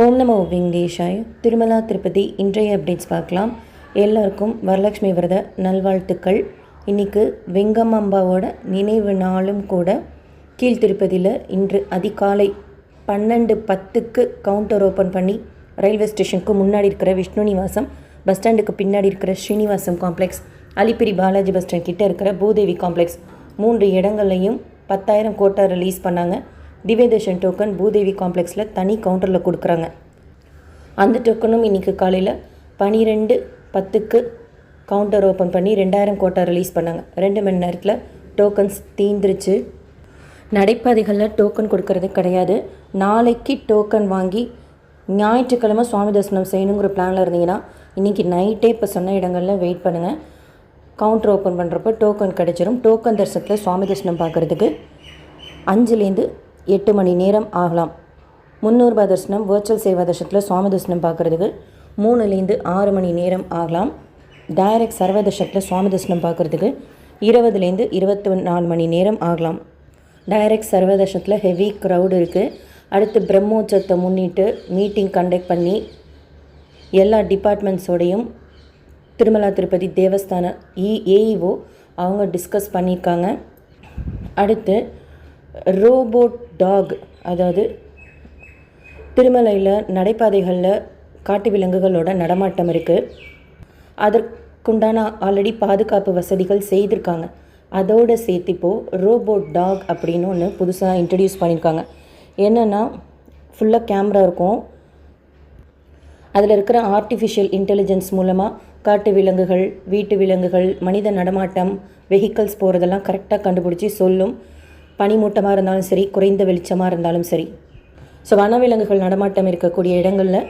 ஓம் நமோ வெங்கடேஷாய. திருமலா திருப்பதி இன்றைய அப்டேட்ஸ் பார்க்கலாம். எல்லாருக்கும் வரலட்சுமி விரத நல்வாழ்த்துக்கள். இன்றைக்கு வெங்கம்மாவோட நினைவு நாளும் கூட. கீழ்த்திருப்பதியில் இன்று அதிகாலை 12:10க்கு கவுண்டர் ஓப்பன் பண்ணி ரயில்வே ஸ்டேஷனுக்கு முன்னாடி இருக்கிற விஷ்ணு நிவாசம், பஸ் ஸ்டாண்டுக்கு பின்னாடி இருக்கிற Srinivasam complex, Alipiri Balaji bus stand கிட்டே இருக்கிற பூதேவி காம்ப்ளெக்ஸ் 3 இடங்கள்லையும் 10,000 கோட்டா ரிலீஸ் பண்ணாங்க. திவ்யதர்ஷன் டோக்கன் பூதேவி காம்ப்ளெக்ஸில் தனி கவுண்டரில் கொடுக்குறாங்க. அந்த டோக்கனும் இன்றைக்கி காலையில் 12:10க்கு கவுண்டர் ஓப்பன் பண்ணி 2,000 கோட்டா ரிலீஸ் பண்ணாங்க. 2 மணி நேரத்தில் டோக்கன்ஸ் தீந்துருச்சு. நடைபாதைகளில் டோக்கன் கொடுக்கறது கிடையாது. நாளைக்கு டோக்கன் வாங்கி ஞாயிற்றுக்கிழமை சுவாமி தரிசனம் செய்யணுங்கிற பிளானில் இருந்தீங்கன்னா இன்றைக்கி நைட்டே இப்போ சொன்ன இடங்களில் வெயிட் பண்ணுங்கள். கவுண்டர் ஓப்பன் பண்ணுறப்போ டோக்கன் கிடச்சிரும். டோக்கன் தரிசனத்தில் சுவாமி தரிசனம் பார்க்குறதுக்கு 5லேருந்து 8 மணி நேரம் ஆகலாம். 300 ரூபாய் தரிசனம் வர்ச்சுவல் சேவா தரிசனத்தில் சுவாமி தரிசனம் பார்க்குறதுக்கு 3லேருந்து 6 மணி நேரம் ஆகலாம். டைரக்ட் சர்வ தரிசனத்தில் சுவாமி தரிசனம் பார்க்குறதுக்கு 20லேருந்து 24 மணி நேரம் ஆகலாம். டைரக்ட் சர்வ தரிசனத்தில் ஹெவி க்ரௌடு இருக்குது. அடுத்து பிரம்மோற்சவத்தை முன்னிட்டு மீட்டிங் கண்டக்ட் பண்ணி எல்லா டிபார்ட்மெண்ட்ஸோடையும் திருமலா திருப்பதி தேவஸ்தான ஏஇஓ அவங்க டிஸ்கஸ் பண்ணியிருக்காங்க. அடுத்து ரோபோட் டாக், அதாவது திருமலையில் நடைபாதைகளில் காட்டு விலங்குகளோட நடமாட்டம் இருக்குது. அதற்குண்டான ஆல்ரெடி பாதுகாப்பு வசதிகள் செய்திருக்காங்க. அதோடு சேர்த்து இப்போது ரோபோட் டாக் அப்படின்னு ஒன்று புதுசாக இன்ட்ரடியூஸ் பண்ணியிருக்காங்க. என்னென்னா ஃபுல்லாக கேமரா இருக்கும். அதில் இருக்கிற ஆர்டிஃபிஷியல் இன்டெலிஜென்ஸ் மூலமாக காட்டு விலங்குகள், வீட்டு விலங்குகள், மனித நடமாட்டம், வெஹிக்கல்ஸ் போகிறதெல்லாம் கரெக்டாக கண்டுபிடிச்சி சொல்லும். பனிமூட்டமாக இருந்தாலும் சரி, குறைந்த வெளிச்சமாக இருந்தாலும் சரி. ஸோ வனவிலங்குகள் நடமாட்டம் இருக்கக்கூடிய இடங்களில்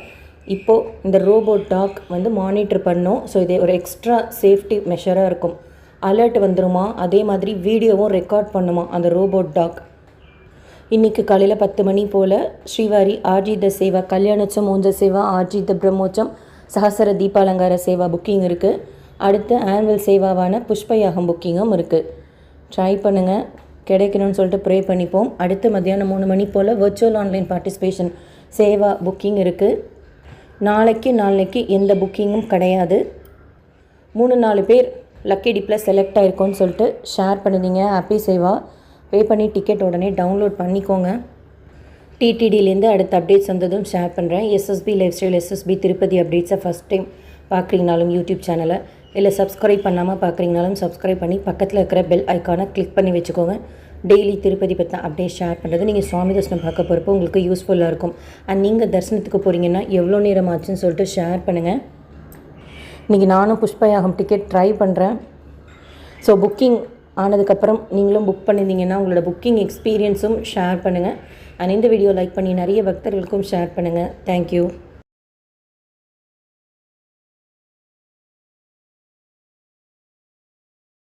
இப்போது இந்த ரோபோட் டாக் மானிட்டர் பண்ணோம். ஸோ இது ஒரு எக்ஸ்ட்ரா சேஃப்டி மெஷராக இருக்கும். அலர்ட் வந்துருமா, அதே மாதிரி வீடியோவும் ரெக்கார்ட் பண்ணுமா அந்த ரோபோட் டாக். இன்றைக்கி காலையில் 10 மணி போல் ஸ்ரீவாரி ஆர்ஜித சேவா, கல்யாணோற்சவம், ஊஞ்ச சேவா, ஆர்ஜித பிரம்மோற்சவம், சஹசர தீபாலங்கார சேவா புக்கிங் இருக்குது. அடுத்து ஆனுவல் சேவாவான புஷ்பயாகம் புக்கிங்கும் இருக்குது. ட்ரை பண்ணுங்கள், கிடைக்கணும்னு சொல்லிட்டு ப்ரே பண்ணிப்போம். அடுத்து மத்தியானம் 3 மணி போல் virtual online participation seva booking இருக்குது. நாளைக்கு எந்த புக்கிங்கும் கிடையாது. 3-4 பேர் லக்கி டிப்பில் செலக்ட் ஆகிருக்கோன்னு சொல்லிட்டு ஷேர் பண்ணிங்க. ஹாப்பி சேவா. பே பண்ணி டிக்கெட் உடனே டவுன்லோட் பண்ணிக்கோங்க. டிடிடிலேருந்து அடுத்த அப்டேட்ஸ் வந்ததும் ஷேர் பண்ணுறேன். SSP lifestyle, SSP Tirupati அப்டேட்ஸை ஃபஸ்ட் டைம் பார்க்குறீங்கனாலும் யூடியூப் சேனலை, இல்லை சப்ஸ்கிரைப் பண்ணாமல் பார்க்குறீங்கனாலும் சப்ஸ்கிரைப் பண்ணி பக்கத்தில் இருக்கிற பெல் ஐக்கானை கிளிக் பண்ணி வச்சுக்கோங்க. டெய்லி திருப்பதி பற்றி அப்டேட் ஷேர் பண்ணுறது நீங்கள் சுவாமி தரிசனம் பார்க்க போகிறப்போ உங்களுக்கு யூஸ்ஃபுல்லாக இருக்கும். அண்ட் நீங்கள் தரிசனத்துக்கு போகிறீங்கன்னா எவ்வளோ நேரம் ஆச்சுன்னு சொல்லிட்டு ஷேர் பண்ணுங்கள். இன்றைக்கி நானும் புஷ்பயாகம் டிக்கெட் ட்ரை பண்ணுறேன். ஸோ புக்கிங் ஆனதுக்கப்புறம் நீங்களும் புக் பண்ணியிருந்தீங்கன்னா உங்களோட புக்கிங் எக்ஸ்பீரியன்ஸும் ஷேர் பண்ணுங்கள். அண்ட் இந்த வீடியோ லைக் பண்ணி நிறைய பக்தர்களுக்கும் ஷேர் பண்ணுங்கள். தேங்க்யூ.